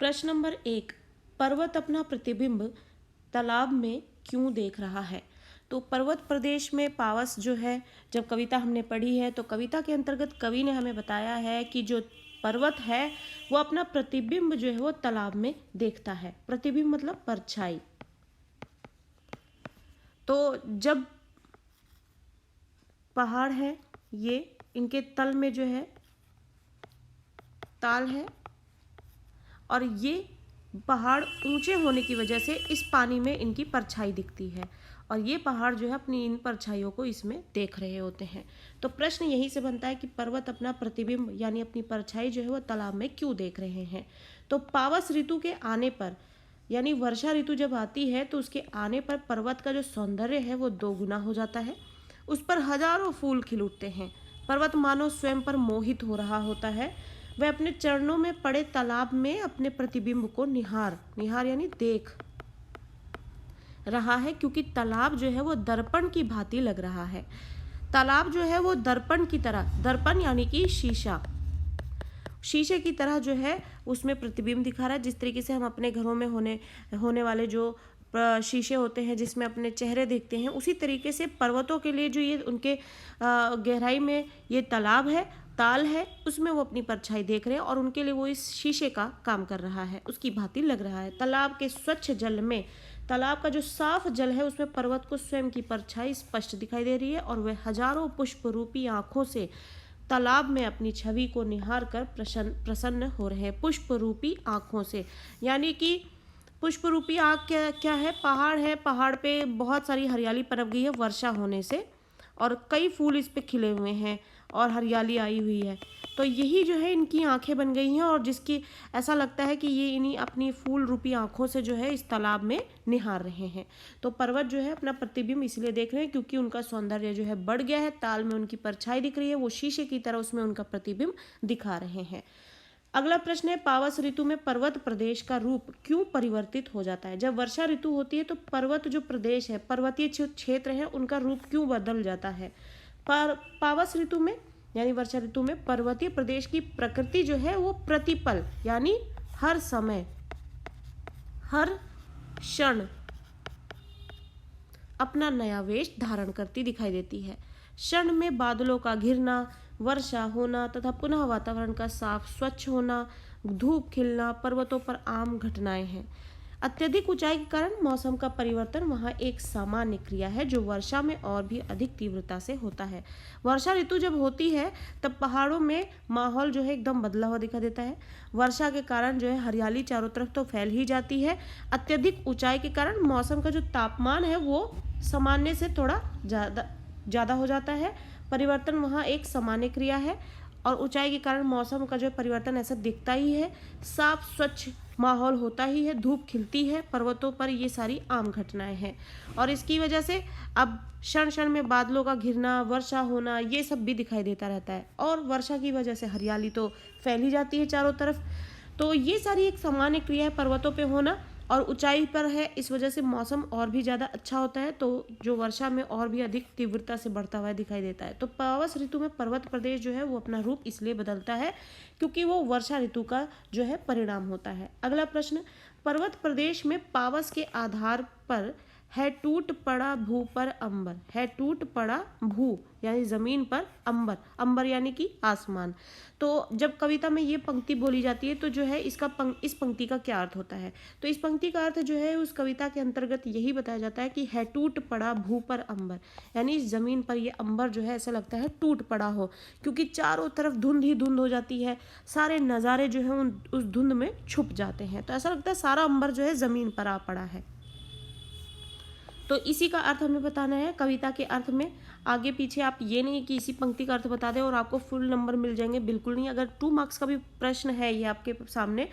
प्रश्न नंबर 1, पर्वत अपना प्रतिबिंब तालाब में क्यों देख रहा है? तो पर्वत प्रदेश में पावस जो है, जब कविता हमने पढ़ी है तो कविता के अंतर्गत कवि ने हमें बताया है कि जो पर्वत है वो अपना प्रतिबिंब जो है वो तालाब में देखता है। प्रतिबिंब मतलब परछाई। तो जब पहाड़ है, ये इनके तल में जो है ताल है और ये पहाड़ ऊंचे होने की वजह से इस पानी में इनकी परछाई दिखती है और ये पहाड़ जो है अपनी इन परछाइयों को इसमें देख रहे होते हैं। तो प्रश्न यहीं से बनता है कि पर्वत अपना प्रतिबिंब यानी अपनी परछाई जो है वो तालाब में क्यों देख रहे हैं। तो पावस ऋतु के आने पर यानी वर्षा ऋतु जब आती है तो उसके आने पर पर्वत का जो सौंदर्य है वो दोगुना हो जाता है। उस पर हजारों फूल खिल उठते हैं। पर्वत मानो स्वयं पर मोहित हो रहा होता है। वह अपने चरणों में पड़े तालाब में अपने प्रतिबिंब को निहार निहार यानी देख रहा है, क्योंकि तालाब जो है वो दर्पण की भांति लग रहा है। तालाब जो है वो दर्पण की तरह, दर्पण यानी कि शीशा, शीशे की तरह जो है उसमें प्रतिबिंब दिखा रहा है। जिस तरीके से हम अपने घरों में होने वाले जो शीशे होते हैं जिसमें अपने चेहरे देखते हैं, उसी तरीके से पर्वतों के लिए जो ये उनके गहराई में ये तालाब है, ताल है, उसमें वो अपनी परछाई देख रहे हैं और उनके लिए वो इस शीशे का काम कर रहा है, उसकी भांति लग रहा है। तालाब के स्वच्छ जल में, तालाब का जो साफ जल है उसमें पर्वत को स्वयं की परछाई स्पष्ट दिखाई दे रही है और वह हजारों पुष्प रूपी आंखों से तालाब में अपनी छवि को निहार कर प्रसन्न हो रहे हैं। पुष्प रूपी आंखों से यानी कि पुष्प रूपी आँख क्या क्या है? पहाड़ है, पहाड़ पे बहुत सारी हरियाली पनप गई है वर्षा होने से और कई फूल इस पे खिले हुए हैं और हरियाली आई हुई है। तो यही जो है इनकी आंखें बन गई हैं और जिसकी ऐसा लगता है कि ये इन्हीं अपनी फूल रूपी आंखों से जो है इस तालाब में निहार रहे हैं। तो पर्वत जो है अपना प्रतिबिंब इसलिए देख रहे हैं क्योंकि उनका सौंदर्य जो है बढ़ गया है, ताल में उनकी परछाई दिख रही है, वो शीशे की तरह उसमें उनका प्रतिबिंब दिखा रहे हैं। अगला प्रश्न है, पावस ऋतु में पर्वत प्रदेश का रूप क्यों परिवर्तित हो जाता है? जब वर्षा ऋतु होती है तो पर्वत जो प्रदेश है, पर्वतीय क्षेत्र है, उनका रूप क्यों बदल जाता है? पर पावस ऋतु में यानी वर्षा ऋतु में पर्वतीय प्रदेश की प्रकृति जो है वो प्रतिपल यानी हर समय, हर क्षण अपना नया वेश धारण करती दिखाई देती है। क्षण में बादलों का घिरना, वर्षा होना तथा पुनः वातावरण का साफ स्वच्छ होना, धूप खिलना पर्वतों पर आम घटनाएं हैं। अत्यधिक ऊंचाई के कारण मौसम का परिवर्तन वहाँ एक सामान्य क्रिया है जो वर्षा में और भी अधिक तीव्रता से होता है। वर्षा ऋतु जब होती है तब पहाड़ों में माहौल जो है एकदम बदला हुआ दिखा देता है। वर्षा के कारण जो है हरियाली चारों तरफ तो फैल ही जाती है। अत्यधिक ऊंचाई के कारण मौसम का जो तापमान है वो सामान्य से थोड़ा ज़्यादा हो जाता है। परिवर्तन वहाँ एक सामान्य क्रिया है और ऊंचाई के कारण मौसम का जो परिवर्तन ऐसा दिखता ही है। साफ स्वच्छ माहौल होता ही है, धूप खिलती है पर्वतों पर, ये सारी आम घटनाएं हैं और इसकी वजह से अब क्षण क्षण में बादलों का घिरना, वर्षा होना, ये सब भी दिखाई देता रहता है और वर्षा की वजह से हरियाली तो फैल ही जाती है चारों तरफ। तो ये सारी एक सामान्य क्रिया है पर्वतों पे होना और ऊंचाई पर है, इस वजह से मौसम और भी ज़्यादा अच्छा होता है, तो जो वर्षा में और भी अधिक तीव्रता से बढ़ता हुआ दिखाई देता है। तो पावस ऋतु में पर्वत प्रदेश जो है वो अपना रूप इसलिए बदलता है क्योंकि वो वर्षा ऋतु का जो है परिणाम होता है। अगला प्रश्न, पर्वत प्रदेश में पावस के आधार पर है टूट पड़ा भू पर अंबर, है टूट पड़ा भू यानी जमीन पर, अंबर, अंबर यानी कि आसमान। तो जब कविता में ये पंक्ति बोली जाती है तो जो है इस पंक्ति का क्या अर्थ होता है? तो इस पंक्ति का अर्थ जो है उस कविता के अंतर्गत यही बताया जाता है कि है टूट पड़ा भू पर अंबर, यानी इस जमीन पर ये अंबर जो है ऐसा लगता है टूट पड़ा हो, क्योंकि चारों तरफ धुंध ही धुंध हो जाती है, सारे नज़ारे जो है उस धुंध में छुप जाते हैं, तो ऐसा लगता है सारा अंबर जो है जमीन पर आ पड़ा है। तो इसी का अर्थ हमें बताना है कविता के अर्थ में। आगे पीछे आप ये नहीं कि इसी पंक्ति का अर्थ बता दें और आपको फुल नंबर मिल जाएंगे, बिल्कुल नहीं। अगर 2 मार्क्स का भी प्रश्न है ये आपके सामने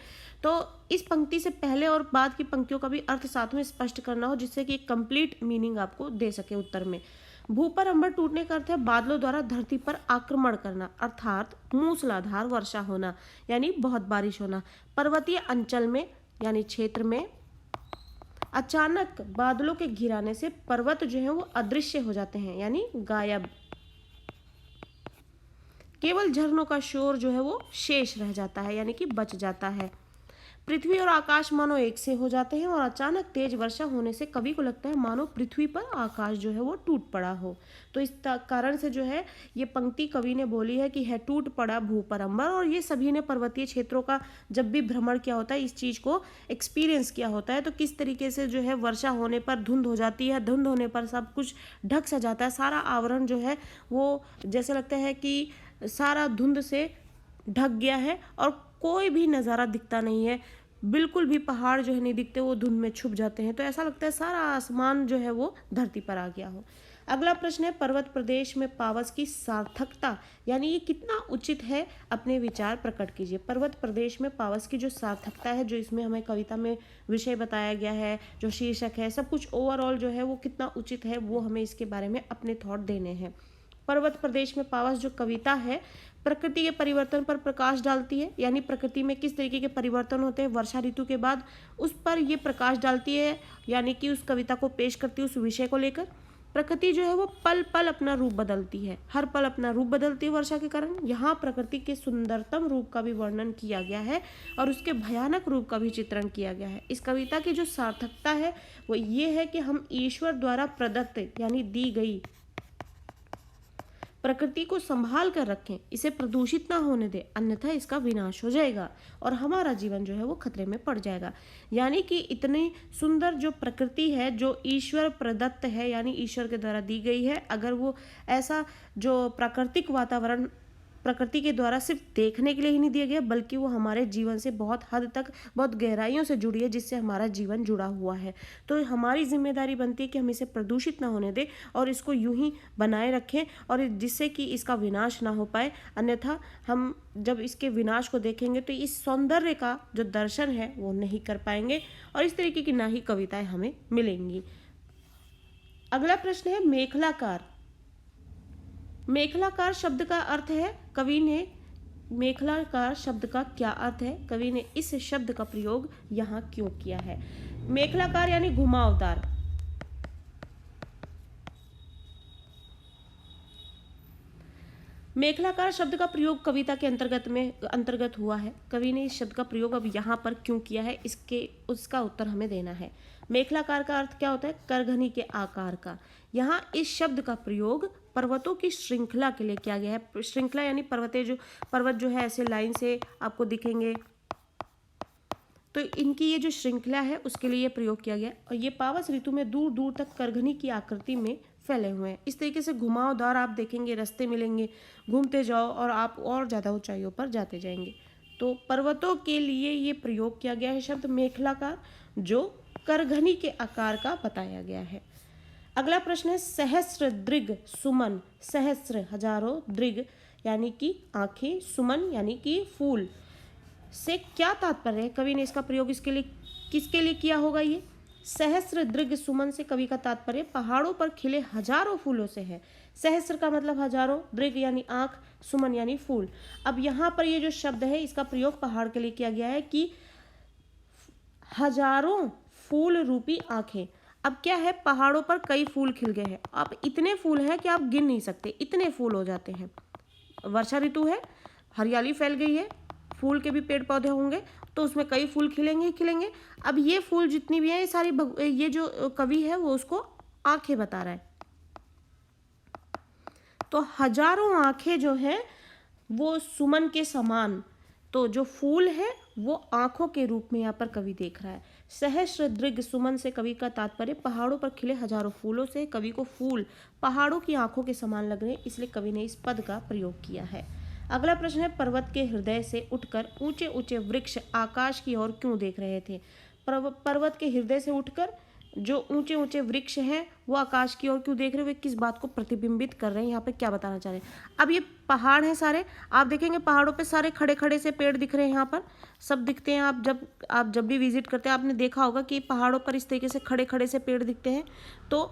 तो इस पंक्ति से पहले और बाद की पंक्तियों का भी अर्थ साथ में स्पष्ट करना हो जिससे कि कंप्लीट मीनिंग आपको दे सके उत्तर में। भू पर अंबर टूटने का अर्थ है बादलों द्वारा धरती पर आक्रमण करना, अर्थात मूसलाधार वर्षा होना यानी बहुत बारिश होना। पर्वतीय अंचल में यानी क्षेत्र में अचानक बादलों के घिराने से पर्वत जो है वो अदृश्य हो जाते हैं यानी गायब, केवल झरनों का शोर जो है वो शेष रह जाता है यानी कि बच जाता है। पृथ्वी और आकाश मानो एक से हो जाते हैं और अचानक तेज वर्षा होने से कवि को लगता है मानो पृथ्वी पर आकाश जो है वो टूट पड़ा हो। तो इस कारण से जो है ये पंक्ति कवि ने बोली है कि है टूट पड़ा भू पर अंबर। और ये सभी ने पर्वतीय क्षेत्रों का जब भी भ्रमण किया होता है, इस चीज़ को एक्सपीरियंस किया होता है, तो किस तरीके से जो है वर्षा होने पर धुंध हो जाती है, धुंध होने पर सब कुछ ढक सा जाता है, सारा आवरण जो है वो जैसे लगता है कि सारा धुंध से ढक गया है और कोई भी नज़ारा दिखता नहीं है, बिल्कुल भी पहाड़ जो है नहीं दिखते, वो धुंध में छुप जाते हैं। तो ऐसा लगता है सारा आसमान जो है वो धरती पर आ गया हो। अगला प्रश्न है, पर्वत प्रदेश में पावस की सार्थकता यानी ये कितना उचित है, अपने विचार प्रकट कीजिए। पर्वत प्रदेश में पावस की जो सार्थकता है, जो इसमें हमें कविता में विषय बताया गया है, जो शीर्षक है, सब कुछ ओवरऑल जो है वो कितना उचित है, वो हमें इसके बारे में अपने थॉट देने हैं। पर्वत प्रदेश में पावस जो कविता है प्रकृति के परिवर्तन पर प्रकाश डालती है, यानी प्रकृति में किस तरीके के परिवर्तन होते हैं वर्षा ऋतु के बाद, उस पर ये प्रकाश डालती है, यानी कि उस कविता को पेश करती है उस विषय को लेकर। प्रकृति जो है वो पल पल अपना रूप बदलती है, हर पल अपना रूप बदलती है वर्षा के कारण। यहाँ प्रकृति के सुंदरतम रूप का भी वर्णन किया गया है और उसके भयानक रूप का भी चित्रण किया गया है। इस कविता की जो सार्थकता है वो ये है कि हम ईश्वर द्वारा प्रदत्त यानी दी गई प्रकृति को संभाल कर रखें, इसे प्रदूषित ना होने दें, अन्यथा इसका विनाश हो जाएगा और हमारा जीवन जो है वो खतरे में पड़ जाएगा। यानी कि इतनी सुंदर जो प्रकृति है, जो ईश्वर प्रदत्त है यानी ईश्वर के द्वारा दी गई है, अगर वो ऐसा जो प्राकृतिक वातावरण प्रकृति के द्वारा सिर्फ देखने के लिए ही नहीं दिया गया, बल्कि वो हमारे जीवन से बहुत हद तक बहुत गहराइयों से जुड़ी है, जिससे हमारा जीवन जुड़ा हुआ है। तो हमारी जिम्मेदारी बनती है कि हम इसे प्रदूषित ना होने दें और इसको यूं ही बनाए रखें, और जिससे कि इसका विनाश ना हो पाए। अन्यथा हम जब इसके विनाश को देखेंगे तो इस सौंदर्य का जो दर्शन है वो नहीं कर पाएंगे और इस तरीके की ना ही कविताएं हमें मिलेंगी। अगला प्रश्न है, मेखलाकार। मेखलाकार शब्द का अर्थ है, कवि ने मेखलाकार शब्द का क्या अर्थ है, कवि ने इस शब्द का प्रयोग यहाँ क्यों किया है। मेखलाकार यानी घुमावदार। मेखलाकार शब्द का प्रयोग कविता के अंतर्गत हुआ है। कवि ने इस शब्द का प्रयोग अब यहाँ पर क्यों किया है, उसका उत्तर हमें देना है। मेखलाकार का अर्थ क्या होता है, करघनी के आकार का। यहाँ इस शब्द का प्रयोग पर्वतों की श्रृंखला के लिए किया गया है। श्रृंखला यानी पर्वत जो है ऐसे लाइन से आपको दिखेंगे, तो इनकी ये जो श्रृंखला है उसके लिए प्रयोग किया गया। और ये पावस ऋतु में दूर दूर तक करघनी की आकृति में फैले हुए हैं। इस तरीके से घुमावदार आप देखेंगे, रास्ते मिलेंगे, घूमते जाओ और आप और ज़्यादा ऊंचाइयों पर जाते जाएंगे। तो पर्वतों के लिए ये प्रयोग किया गया है शब्द मेखलाकार, जो करघनी के आकार का बताया गया है। अगला प्रश्न है, सहस्र दृग सुमन। सहस्र हजारों, दृग यानी कि आंखें, सुमन यानी कि फूल से क्या तात्पर्य है, कवि ने इसका प्रयोग इसके लिए किसके लिए किया होगा। ये सहस्र दृग सुमन से कवि का तात्पर्य पहाड़ों पर खिले हजारों फूलों से है। सहस्र का मतलब हजारों, दृग यानी आंख, सुमन यानी फूल। अब यहाँ पर ये जो शब्द है इसका प्रयोग पहाड़ के लिए किया गया है कि हजारों फूल रूपी आंखें। अब क्या है, पहाड़ों पर कई फूल खिल गए हैं। अब इतने फूल हैं कि आप गिन नहीं सकते, इतने फूल हो जाते हैं। वर्षा ऋतु है, हरियाली फैल गई है, फूल के भी पेड़ पौधे होंगे, तो उसमें कई फूल खिलेंगे ही खिलेंगे। अब ये फूल जितनी भी हैं, ये सारी ये जो कवि है वो उसको आंखें बता रहा है। तो हजारों आंखें जो है वो सुमन के समान, तो जो फूल है वो आंखों के रूप में यहाँ पर कवि देख रहा है। सहस्र दृग सुमन से कवि का तात्पर्य पहाड़ों पर खिले हजारों फूलों से कवि को फूल पहाड़ों की आंखों के समान लग रहे हैं, इसलिए कवि ने इस पद का प्रयोग किया है। अगला प्रश्न है, पर्वत के हृदय से उठकर ऊंचे ऊंचे वृक्ष आकाश की ओर क्यों देख रहे थे। पर्वत के हृदय से उठकर जो ऊंचे ऊंचे वृक्ष हैं वो आकाश की ओर क्यों देख रहे हैं, वे किस बात को प्रतिबिंबित कर रहे हैं, यहाँ पे क्या बताना चाह रहे हैं। अब ये पहाड़ हैं सारे, आप देखेंगे पहाड़ों पे सारे खड़े खड़े से पेड़ दिख रहे हैं, यहाँ पर सब दिखते हैं। आप जब भी विजिट करते हैं आपने देखा होगा कि पहाड़ों पर इस तरीके से खड़े खड़े से पेड़ दिखते हैं। तो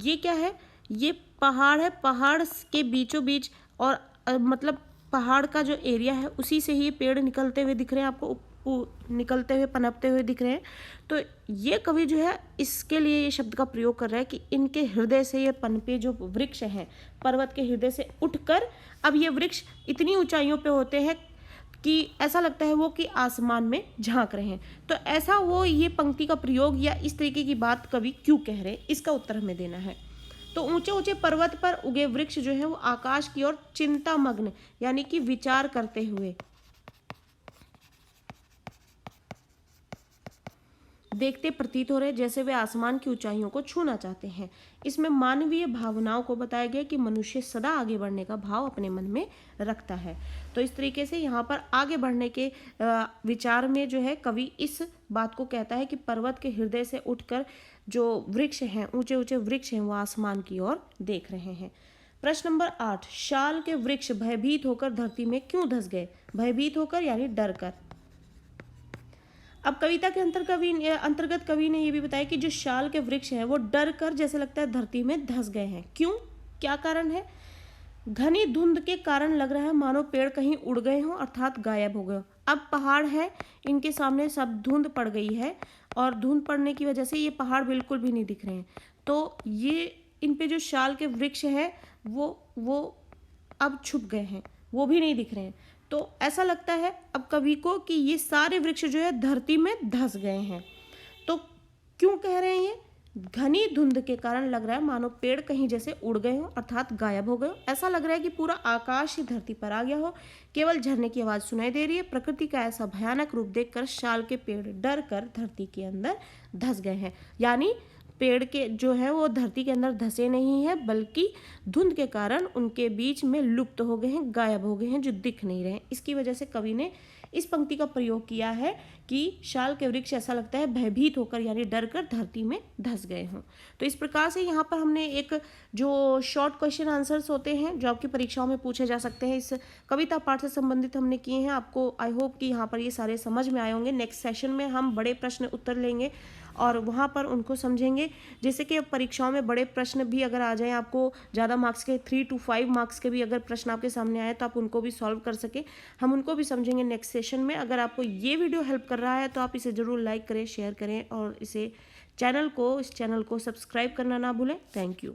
ये क्या है, ये पहाड़ है, पहाड़ के बीचों बीच और मतलब पहाड़ का जो एरिया है उसी से ही ये पेड़ निकलते हुए दिख रहे हैं आपको, निकलते हुए पनपते हुए दिख रहे हैं। तो ये कवि जो है इसके लिए ये शब्द का प्रयोग कर रहा है कि इनके हृदय से ये पनपे जो वृक्ष हैं, पर्वत के हृदय से उठकर, अब ये वृक्ष इतनी ऊंचाइयों पे होते हैं कि ऐसा लगता है वो कि आसमान में झांक रहे हैं। तो ऐसा वो ये पंक्ति का प्रयोग या इस तरीके की बात कवि क्यों कह रहे हैं, इसका उत्तर हमें देना है। तो ऊंचे ऊंचे पर्वत पर उगे वृक्ष जो है वो आकाश की ओर चिंतामग्न यानी कि विचार करते हुए देखते प्रतीत हो रहे, जैसे वे आसमान की ऊंचाइयों को छूना चाहते हैं। इसमें मानवीय भावनाओं को बताया गया कि मनुष्य सदा आगे बढ़ने का भाव अपने मन में रखता है। तो इस तरीके से यहाँ पर आगे बढ़ने के विचार में जो है कवि इस बात को कहता है कि पर्वत के हृदय से उठकर जो वृक्ष हैं, ऊंचे ऊंचे वृक्ष हैं, वो आसमान की ओर देख रहे हैं। प्रश्न नंबर 8, शाल के वृक्ष भयभीत होकर धरती में क्यों धंस गए? भयभीत होकर यानी डर कर। अब कविता के अंतर्गत कवि ने यह भी बताया कि जो शाल के वृक्ष हैं वो डर कर जैसे लगता है धरती में धंस गए हैं। क्यों, क्या कारण है? घनी धुंध के कारण लग रहा है मानो पेड़ कहीं उड़ गए हों अर्थात गायब हो गए। अब पहाड़ है, इनके सामने सब धुंध पड़ गई है और धुंध पड़ने की वजह से ये पहाड़ बिल्कुल भी नहीं दिख रहे हैं। तो ये इन पे जो शाल के वृक्ष हैं वो अब छुप गए हैं, वो भी नहीं दिख रहे हैं। तो ऐसा लगता है अब कवि को कि ये सारे वृक्ष जो है धरती में धंस गए हैं। तो क्यों कह रहे हैं ये? घनी धुंध के कारण लग रहा है मानो पेड़ कहीं जैसे उड़ गए हो अर्थात गायब हो गए हो। ऐसा लग रहा है कि पूरा आकाश ही धरती पर आ गया हो, केवल झरने की आवाज सुनाई दे रही है। प्रकृति का ऐसा भयानक रूप देखकर शाल के पेड़ डर कर धरती के अंदर धंस गए हैं। यानी पेड़ के जो है वो धरती के अंदर धंसे नहीं है, बल्कि धुंध के कारण उनके बीच में लुप्त हो गए हैं, गायब हो गए हैं, जो दिख नहीं रहे। इसकी वजह से कवि ने इस पंक्ति का प्रयोग किया है कि शाल के वृक्ष ऐसा लगता है भयभीत होकर यानी डर कर धरती में धंस गए हों। तो इस प्रकार से यहाँ पर हमने एक जो शॉर्ट क्वेश्चन आंसर्स होते हैं जो आपकी परीक्षाओं में पूछे जा सकते हैं, इस कविता पाठ से संबंधित हमने किए हैं। आपको आई होप कि यहाँ पर ये सारे समझ में आए होंगे। नेक्स्ट सेशन में हम बड़े प्रश्न उत्तर लेंगे और वहाँ पर उनको समझेंगे। जैसे कि परीक्षाओं में बड़े प्रश्न भी अगर आ जाएं, आपको ज़्यादा मार्क्स के 3 to 5 मार्क्स के भी अगर प्रश्न आपके सामने आए तो आप उनको भी सॉल्व कर सके, हम उनको भी समझेंगे नेक्स्ट सेशन में। अगर आपको ये वीडियो हेल्प कर रहा है तो आप इसे ज़रूर लाइक करें, शेयर करें और इस चैनल को सब्सक्राइब करना ना भूलें। Thank you.